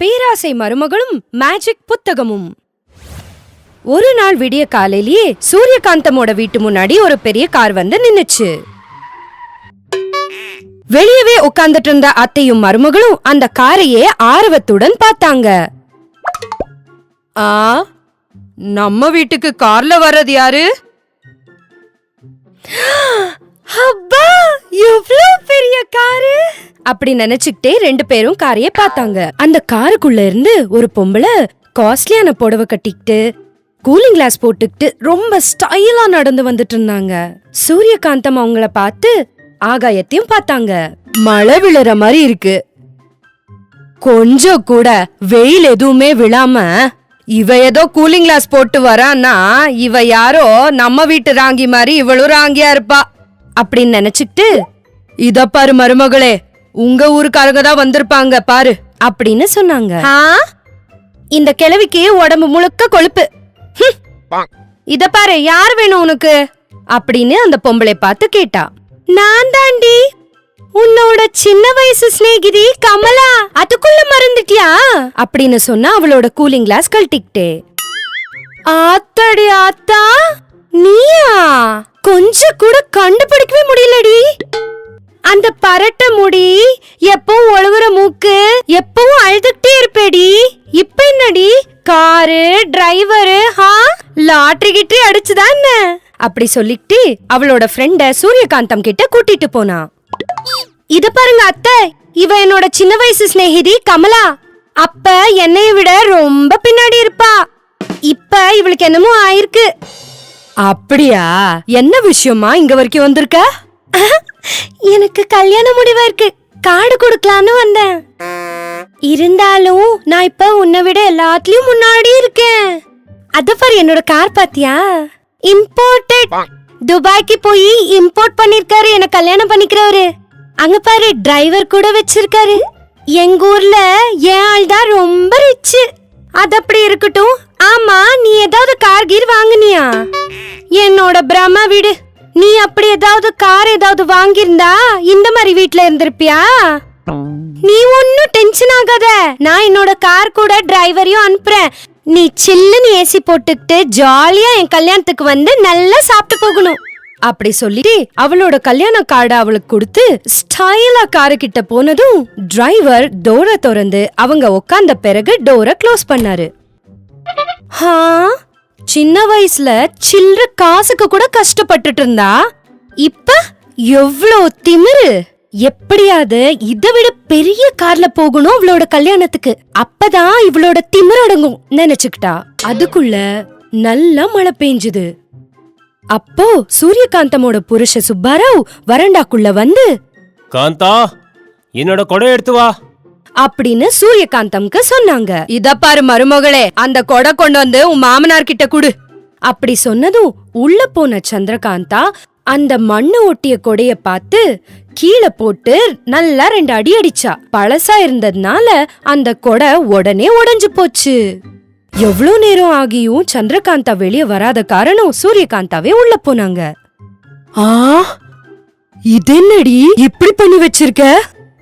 பேராசை மருமகளும் மேஜிக் புத்தகமும். ஒரு நாள் விடிய காலையிலேயே சூரியகாந்தமோட வீட்டு முன்னாடி ஒரு பெரிய கார் வந்து நின்னுச்சு. வெளியவே உட்கார்ந்துட்டு இருந்த அத்தையும் மருமகளும் அந்த காரையே ஆர்வத்துடன் பார்த்தாங்க. நம்ம வீட்டுக்கு கார்ல வர்றது யாரு? அப்பா, எவ்வளவு பெரிய காரு! அப்படி நினைச்சுக்கிட்டே ரெண்டு பேரும் காரையே பார்த்தாங்க. அந்த காருக்குள்ள இருந்து ஒரு பொம்பளை காஸ்ட்லியான புடவை கட்டிக்கிட்டு கூலிங் கிளாஸ் போட்டுக்கிட்டு ரொம்ப ஸ்டைலா நடந்து வந்துட்டு இருந்தாங்க. சூரியகாந்தம் அவங்கள பார்த்து ஆகாயத்தையும் பார்த்தாங்க. மழை விழுற மாதிரி இருக்கு. கொஞ்சம் கூட வெயில் எதுவுமே விழாம இவ ஏதோ கூலிங் கிளாஸ் போட்டு வரான்னா இவ யாரோ நம்ம வீட்டு ராங்கி மாதிரி இவளும் ராங்கியா இருப்பா அப்படின்னு நினைச்சுக்கிட்டு, இத பாரு மருமகளே, உங்க ஊருக்காரங்க தான் வந்திருப்பாங்க பாரு அப்படின்னு சொன்னாங்க. இந்த கிழவிக்கு உடம்பு முழுக்க கொழுப்பு. இத பாரு, யார் வேணும் உனக்கு அப்படின்னு அந்த பொம்பளை பார்த்து கேட்டா. நான் தாண்டி, உன்னோட சின்ன வயசு சிநேகிதி கமலா. அதுக்குள்ள மறந்துட்டியா அப்படின்னு சொன்னா அவளோட கூலிங் கிளாஸ் கழட்டிக்கிட்டே. ஆத்தாடி ஆத்தா, நீயா? கொஞ்சம் கூட கண்டுபிடிக்கவே முடியலடி. அந்த பரட்ட முடி, எப்பவும் ஒழுகுற மூக்கு, எப்பவும் அழுதுகிட்டே இருப்பேடி. இப்ப என்னடி காரு டிரைவரு, லாட்டரி கிட்டே அடிச்சுதான் என்ன அப்படி சொல்லிட்டு அவளோட ஃப்ரெண்ட சூரியகாந்தம் கிட்ட கூட்டிட்டு போனா. இத பாருங்க அத்தை, இவ என்னோட சின்ன வயசு சிநேகிதி கமலா. அப்ப என்னைய விட ரொம்ப பின்னாடி இருப்பா. இப்ப இவளுக்கு என்னமோ ஆயிருக்கு. அப்படியா? என்ன விஷயமா இங்க வரைக்கும் வந்திருக்க? எனக்கு கல்யாண முடிவா இருக்கு, கார்டு கொடுக்கலான்னு வந்தேன். இருந்தாலும் நான் இப்ப உன்னை விட எல்லாத்துலயும் முன்னாடி இருக்கேன். அத பாரு, என்னோட கார் பாத்தியா? இம்போர்ட்டட். துபாய்க்கு போய் இம்போர்ட் பண்ணிருக்காரு என்ன கல்யாணம் பண்ணிக்கிறவரு. அங்க பாரு, டிரைவர் கூட வச்சிருக்காரு. எங்க ஊர்ல என் ஆள் தான் ரொம்ப ரிச். அது அப்படி இருக்கட்டும். ஆமா, நீ ஏதாவது கார் கீர் வாங்குனியா? என்னோட பிரம்ம வீடு. நீ அப்படி ஏதாவது கார் ஏதாவது வாங்கியிருந்தா இந்த மாதிரி வீட்ல இருந்திருப்பியா? நீ ஒன்னும் டென்ஷன் ஆகாத, நான் என்னோட கார் கூட டிரைவரையும் அனுப்புறேன். நீ சில்லுன்னு ஏசி போட்டுக்கிட்டு ஜாலியா என் கல்யாணத்துக்கு வந்து நல்லா சாப்பிட்டு போகணும் அப்படி சொல்லிட்டு அவளோட கல்யாண கார்டை அவளுக்கு கொடுத்து ஸ்டைலா காரு கிட்ட போனதும் டிரைவர் டோரை திறந்து அவங்க உட்கார்ந்த பிறகு டோரை க்ளோஸ் பண்ணாரு. சின்ன வயசுல சில்லற காசுக்கு கூட கஷ்டப்பட்டுட்டு இருந்தா, இப்ப எவ்வளோ திமிரு! எப்படியாவது இதை விட பெரிய கார்ல போகணும் அவளோட கல்யாணத்துக்கு, அப்பதான் இவளோட திமிர் அடங்கும் நினைச்சுக்கிட்டா. அதுக்குள்ள நல்லா மழை பெஞ்சுது. அப்போ சூரியகாந்தமோட புருஷ சுப்பாராவ் வரண்டாக்குள்ள வந்து, காந்தா, என்னோட கொடை எடுத்து வா அப்படின்னு சூரியகாந்தம்க்கு சொன்னாங்க. இத பாரு மருமகளே, அந்த கொடை கொண்டு வந்து உன் மாமனார் கிட்ட குடு அப்படி சொன்னதும் உள்ள போன சந்திரகாந்தா அந்த மண்ணு ஒட்டிய கொடைய பார்த்து கீழே போட்டு நல்லா 2 அடி அடிச்சா. பழசா இருந்ததுனால அந்த கொடை உடனே உடைஞ்சு போச்சு. எவ்வளவு நேரம் ஆகியும் சந்திரகாந்தா வெளியே வராத காரணம் சூரியகாந்தாவே உள்ள போனாங்க. இது என்னடி இப்படி பண்ணி வச்சிருக்க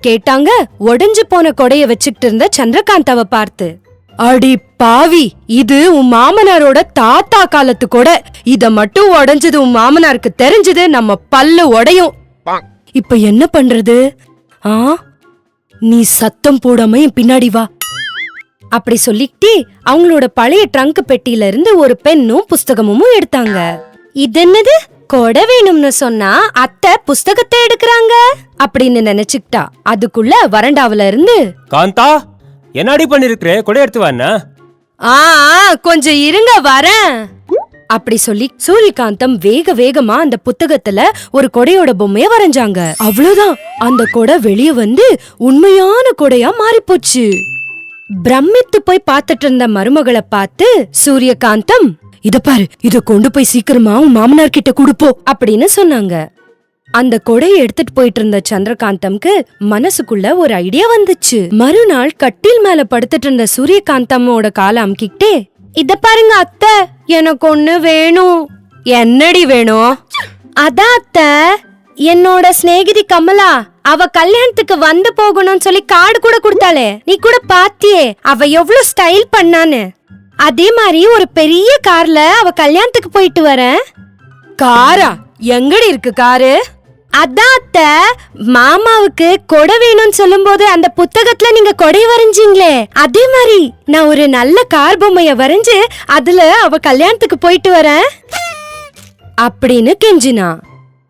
கேட்டாங்க உடைஞ்சு போன கொடைய வச்சுக்கிட்டு இருந்த சந்திரகாந்தாவை பார்த்து. அடி பாவி, இது உன் மாமனாரோட தாத்தா காலத்து கொடை. இத மட்டும் உடைஞ்சது உன் மாமனாருக்கு தெரிஞ்சது நம்ம பல்லு உடையும். இப்ப என்ன பண்றது? நீ சத்தம் போடாம என் பின்னாடி வா அப்படி சொல்லிக்கிட்டே அவங்களோட பழைய ட்ரங்க் பெட்டியில இருந்து ஒரு பென்னும் புஸ்தகமும் எடுத்தாங்க. இது என்னது? கொடை வேணும்னு சொன்னா அத்தை புஸ்தகத்தை எடுக்கிறாங்க அப்படின்னு நினைச்சுக்கிட்டா. அதுக்குள்ள வரண்டாவில இருந்து, காந்தா, என்னடி பண்ணிருக்கே, கொடை எடுத்து வான்னா. கொஞ்சம் இருங்க வரேன் அப்படி சொல்லி சூரியகாந்தம் வேக வேகமா அந்த புத்தகத்துல ஒரு கொடையோட பொம்மைய வரைஞ்சாங்க. அவ்வளவுதான், அந்த கொடை வெளியே வந்து உண்மையான கொடையா மாறிப்போச்சு. பிரமித்து போய் பார்த்துட்டு இருந்த மருமகளை பார்த்து சூரியகாந்தம், இத பாரு, இத கொண்டு போய் சீக்கிரமா உன் மாமனார் கிட்ட கொடுப்போ அப்படின்னு சொன்னாங்க. அந்த கொடையை எடுத்துட்டு போயிட்டு இருந்த சந்திரகாந்தம்க்கு மனசுக்குள்ள ஒரு ஐடியா வந்துச்சு. மறுநாள் கட்டில் மேல படுத்துட்டு இருந்த சூரியகாந்தமோட காலை அமுக்கிட்டே, இத பாருங்க அத்தை, எனக்கு ஒண்ணு வேணும். என்னடி வேணும்? அதான் அத்தை, என்னோட சிநேகிதி கமலா அவ கல்யாணத்துக்கு வந்து போகணும்னு சொல்லி கார்டு கூட கொடுத்தாளே, நீ கூட பாத்தியே அவ எவ்வளவு ஸ்டைல் பண்ணான்னு. அதே மாதிரி ஒரு பெரிய கார்ல அவ கல்யாணத்துக்கு போயிட்டு வரேன். காரா? எங்கடி இருக்கு காரு? அதான் அத்தை, மாமாவுக்கு கொடை வேணும்னு சொல்லும் போது அந்த புத்தகத்துல நீங்க கொடை வரைஞ்சீங்களே, அதே மாதிரி நான் ஒரு நல்ல கார் பொம்மைய வரைஞ்சு அதுல அவ கல்யாணத்துக்கு போயிட்டு வரேன் அப்படின்னு கெஞ்சினா.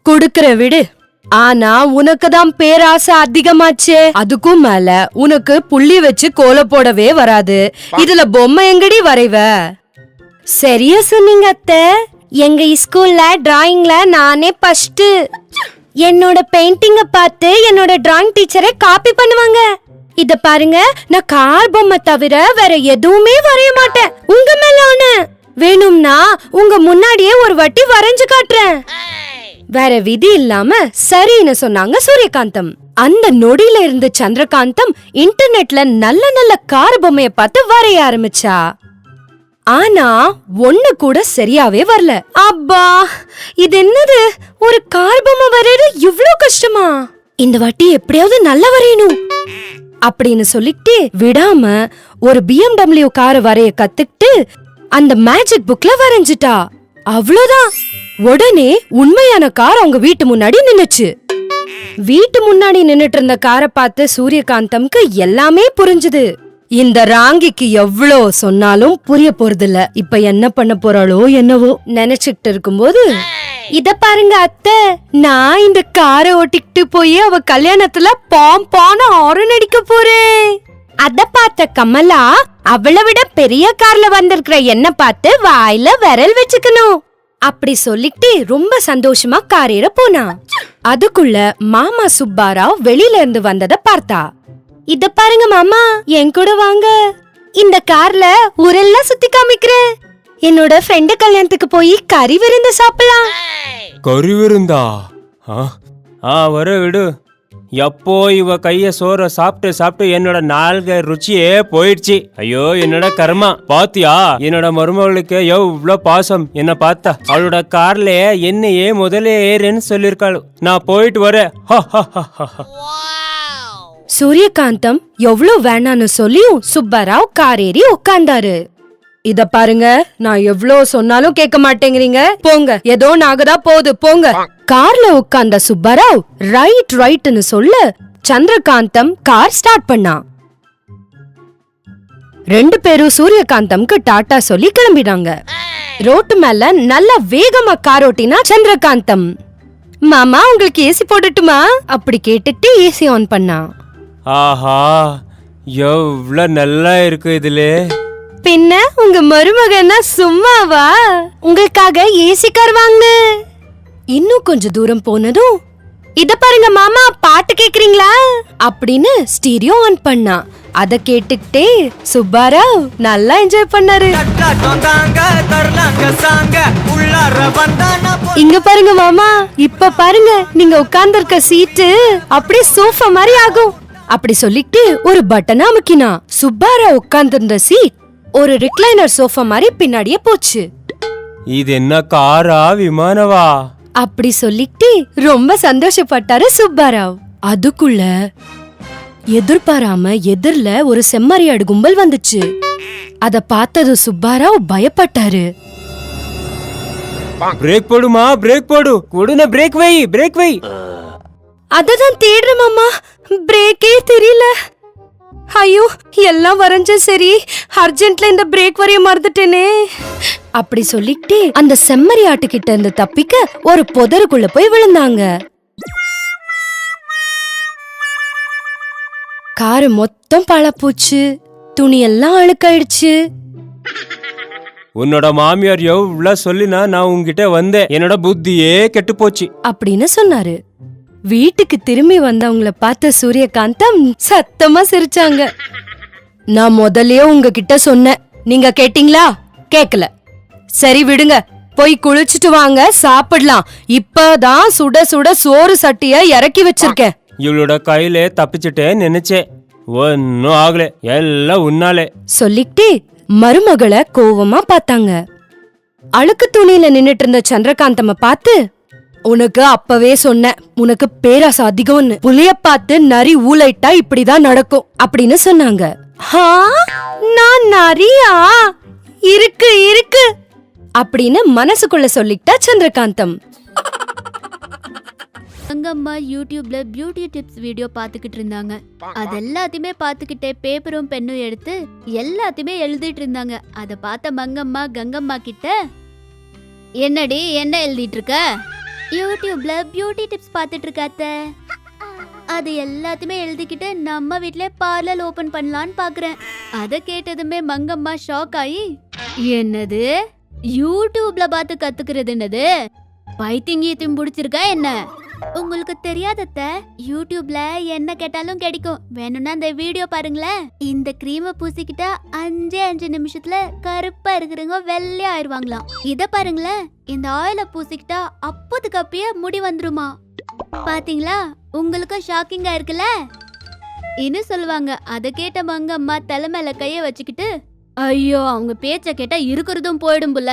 குடுக்கற விடு, ஆனா உனக்குதான் பேராசை அதிகமாச்சே. அதுக்கும் மேல உனக்கு புள்ளி வச்சு கோல போடவே வராது, இதுல பொம்மை எங்கடி வரைவ? சரியா சொன்னீங்க அத்தை. எங்க ஸ்கூல்ல டிராயிங்ல நானே ஃபர்ஸ்ட். என்னோட பெயிண்டிங்க பார்த்து என்னோட டிராயிங் டீச்சரை காப்பி பண்ணுவாங்க. இத பாருங்க, நான் கார் பொம்மை தவிர வேற எதுவுமே வரைய மாட்டேன். உங்க மேல ஆணை. வேணும்னா உங்க முன்னாடியே ஒரு வாட்டி வரைஞ்சு காட்டுறேன். வேற விதி இல்லாம சரின்னு சொன்னாங்க சூரியகாந்தம். அந்த நொடியில இருந்து சந்திரகாந்தம் இன்டர்நெட்ல நல்ல நல்ல கார் பொம்மைய பார்த்து வரைய ஆரம்பிச்சா. ஆனா ஒண்ணு கூட சரியாவே வரல. அப்பா, இது என்னது, ஒரு கார் பொம்மை வரையறது இவ்ளோ கஷ்டமா? இந்த வாட்டி எப்படியாவது நல்லா வரையணும் அப்படின்னு சொல்லிட்டு விடாம ஒரு BMW காரை வரைய கத்துக்கிட்டு அந்த மேஜிக் புக்ல வரைஞ்சிட்டா. அவ்வளவுதான், உடனே உண்மையான கார் அவங்க வீட்டு முன்னாடி நின்னுச்சு. வீட்டு முன்னாடி நின்னுட்டு இருந்த காரை பார்த்து சூரியகாந்தம்க்கு எல்லாமே புரிஞ்சுது. இந்த ராங்கிக்கு எவ்வளோ சொன்னாலும் புரிய போறதில்ல, இப்ப என்ன பண்ண போறாளோ என்னவோ நினைச்சுக்கிட்டு இருக்கும்போது, இத பாருங்க அத்தை, நான் இந்த காரை ஓட்டிக்கிட்டு போய் அவ கல்யாணத்துல பாம்பான ஹாரன் அடிக்க போறேன். அத பார்த்த கமலா அவளை விட பெரிய கார்ல வந்திருக்கிற என்ன பார்த்து வாயில விரல் வச்சுக்கணும் அப்படி சொல்லிட்டு ரொம்ப சந்தோஷமா கார் ஏற போனா. அதுக்குள்ள மாமா சுப்பாராவ் வெளியில இருந்து வந்தத பார்த்தா. இத பாருங்க மாமா, என் கூட வாங்க, இந்த கார்ல ஊரெல்லாம் சுத்தி காமிக்கிறேன். என்னோட ஃப்ரெண்டு கல்யாணத்துக்கு போய் கறி விருந்து சாப்பிடலாம். கறி விருந்தா? வர விடு. எப்போ இவ கைய சோற சாப்பிட்டு சாப்பிட்டு என்னோட நாள்க ருச்சியே போயிடுச்சு. ஐயோ என்னோட கர்மா. பாத்தியா என்னோட மருமகளுக்கு எவ்வளோ பாசம். என்ன பார்த்தா அவளோட கார்ல என்னையே முதல்ல ஏறேன்னு சொல்லிருக்காளு. நான் போயிட்டு வரேன். சூரியகாந்தம் எவ்வளவு வேணான்னு சொல்லியும் சுப்பராவ் கார் ஏறி உட்கார்ந்தாரு. இத பாருங்க, நான் எவ்வளவு சொன்னாலும் கேட்க மாட்டேங்கிறீங்க, போங்க, ஏதோ நாகதா போகுது, போங்க. கார்ல உட்கார்ந்த சுப்பராவ் ரைட்னு சொல்ல சந்திரகாந்தம் கார் ஸ்டார்ட் பண்ணா. ரெண்டு பேரும் சூரியகாந்தம்க்கு டாட்டா சொல்லி கிளம்பினாங்க. ரோட்டு மேல நல்ல வேகமா கார் ஓட்டினா சந்திரகாந்தம். மாமா, உங்களுக்கு ஏசி போடட்டுமா அப்படி கேட்டுட்டு ஏசி ஆன் பண்ணா. ஆஹா, எவ்வளவு நல்லா இருக்கு இதுல. பின்ன உங்க மருமகன்னா சும்மாவா, உங்களுக்காக ஏசி கார் வாங்க. இன்னும் கொஞ்ச தூரம் போனதும், இத பாருங்க மாமா, பாட்டு கேக்குறீங்களா அப்படின்னு ஸ்டீரியோ ஆன் பண்ணா. அத கேட்டுக்கிட்டே சுப்பாராவ் நல்லா என்ஜாய் பண்ணாரு. இங்க பாருங்க மாமா, இப்ப பாருங்க, நீங்க உட்கார்ந்திருக்க சீட்டு அப்படியே சோஃபா மாதிரி ஆகும் அப்படி சொல்லிட்டு ஒரு பட்டனை அமுக்கினா. சுப்பாராவ் உட்கார்ந்திருந்த சீட் ஒரு ரிக்ளைனர் சோஃபா மாதிரி பின்னாடியே போச்சு. இது என்ன காரா விமானவா அப்படி சொல்லிட்டு ரொம்ப சந்தோஷப்பட்டாரு சுப்பாராவ். அதுக்குள்ள எதிர்பாராம எதிர்ல ஒரு செம்மறியாடு கும்பல் வந்துச்சு. அத பார்த்தது சுப்பாராவ் பயப்பட்டாரு. பிரேக் போடுமா, பிரேக் போடு, உடனே பிரேக் வை, பிரேக் வை. அததான் தேடுறேன் மாமா, பிரேக்கே தெரியல. ஐயோ, எல்லாம் வரைஞ்ச சரி, அர்ஜென்ட்ல இந்த பிரேக் வரைய மறந்துட்டேனே அப்படி சொல்லிட்டு அந்த செம்மறி ஆட்டுக்கிட்ட இருந்து தப்பிக்க ஒரு புதருக்குள்ள போய் விழுந்தாங்க. காரு மொத்தம் பழப்போச்சு, துணியெல்லாம் அழுக்காயிடுச்சு. உன்னோட மாமியார் எவ்வளவு சொல்லினா நான் உங்ககிட்ட வந்தேன், என்னோட புத்தியே கெட்டு போச்சு அப்படின்னு சொன்னாரு. வீட்டுக்கு திரும்பி வந்தவங்கள பார்த்த சூரியகாந்தம் சத்தமா சிரிச்சாங்க. நான் முதல்லயே உங்ககிட்ட சொன்னேன், நீங்க கேட்டீங்களா? கேக்கல. சரி விடுங்க, போய் குளிச்சுட்டு வாங்க, சாப்பிடலாம். இப்பதான் சுட சுட சோறு சட்டிய இறக்கி வச்சிருக்கேன். இவளோட கையில தப்பிச்சுட்டேன்னு நினைச்சேன், ஒன்னும் ஆகல, எல்லாம் உன்னாலே சொல்லிட்டு மருமகளை கோவமா பார்த்தாங்க. அழுக்கு துணியில நின்னுட்டு இருந்த சந்திரகாந்தம பார்த்து, உனக்கு அப்பவே சொன்னேன், உனக்கு பேராசை அதிகம்னு. புலிய பார்த்து நரி ஊளைட்டா இப்படிதான் நடக்கும் அப்படின்னு சொன்னாங்க. நான் நரியா? இருக்கு இருக்கு அப்படின்னு மனசுக்குள்ள சொல்லிட்டா சந்திரகாந்தம். அங்கம்மா யூடியூப்ல பியூட்டி டிப்ஸ் வீடியோ பாத்துக்கிட்டு இருந்தாங்க. அது எல்லாத்தையுமே பாத்துக்கிட்டே பேப்பரும் பெண்ணும் எடுத்து எல்லாத்தையுமே எழுதிட்டு இருந்தாங்க. அத பார்த்த மங்கம்மா கங்கம்மா கிட்ட, என்னடி என்ன எழுதிட்டு இருக்க? யூடியூப்ல பியூட்டி டிப்ஸ் பாத்துட்டு இருக்காத்த. அது எல்லாத்தையுமே எழுதிக்கிட்டு நம்ம வீட்ல பார்லர் ஓபன் பண்ணலான்னு பாக்குறேன். அத கேட்டதுமே மங்கம்மா ஷாக் ஆகி, என்னது யூடியூப்ல பார்த்து கத்துக்கிறது என்னது? பைத்தியங்கீத்தியம் பிடிச்சிருக்கா என்ன? உங்களுக்கு தெரியாதத்த, யூடியூப்ல என்ன கேட்டாலும் கிடைக்கும். வேணும்னா இந்த வீடியோ பாருங்களேன். இந்த கிரீமை பூசிக்கிட்டா 5 நிமிஷத்துல கருப்பா இருக்கிறவங்க வெள்ளையா ஆயிருவாங்களாம். இத பாருங்களேன், இந்த ஆயில பூசிக்கிட்டா அப்போதுக்கு அப்பயே முடி வந்துருமா. பாத்தீங்களா, உங்களுக்கு ஷாக்கிங்கா இருக்குல்ல? இன்னும் சொல்லுவாங்க. அத கேட்ட மங்கம்மா தலை மேல கைய வச்சுக்கிட்டு, ஐயோ அவங்க பேச்ச கேட்டா இருக்கிறதும் போயிடும் புள்ள.